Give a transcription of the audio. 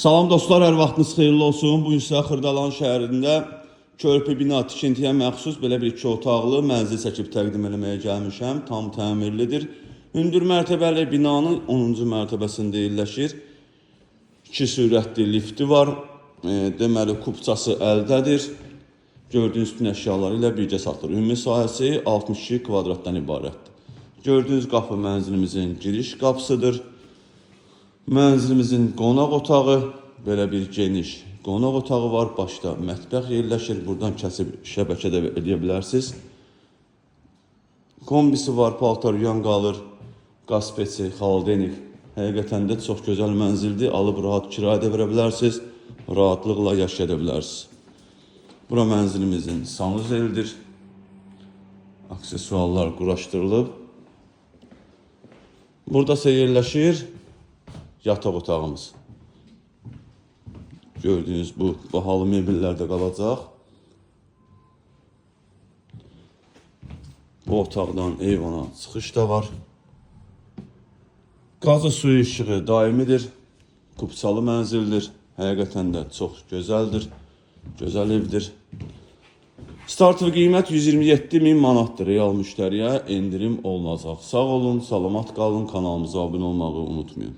Salam dostlar, hər vaxtınız xeyirli olsun. Bu gün sizə Xırdalan şəhərində körpü bina tikintiyə məxsus belə bir 2 otaqlı mənzil çəkib təqdim etməyə gəlmişəm. Tam təmirlidir. Hündür mərtəbəli binanın 10-cu mərtəbəsində yerləşir. 2 sürətli lifti var. Deməli, kupçası əldədir. Gördüyünüz bütün əşyaları ilə birgə satılır. Ümumi sahəsi 62 kvadratdan ibarətdir. Gördüyünüz qapı mənzilimizin giriş qapısıdır. Mənzilimizin qonaq otağı, belə bir geniş qonaq otağı var. Başda mətbəx yerləşir. Buradan kəsib şəbəkə də edə bilərsiniz. Kombisi var, paltaryan qalır, qaz peci, xaldenik. Həqiqətən də çox gözəl mənzildir. Alıb rahat kirayə də verə bilərsiniz. Rahatlıqla yaşaya bilərsiniz. Bura mənzilimizin sanuzelidir. Aksesuarlar quraşdırılıb. Burada isə yerləşir yataq otağımız. Gördüyünüz bu bahalı mebellər də qalacaq. Bu otaqdan eyvana çıxış da var. Qazı suyu işığı daimidir. Kupçalı mənzildir. Həqiqətən də çox gözəldir. Gözəl evdir. Startlı qiymət 127.000 manatdır. Real müştəriyə endirim olunacaq. Sağ olun, salamat qalın. Kanalımıza abunə olmağı unutmayın.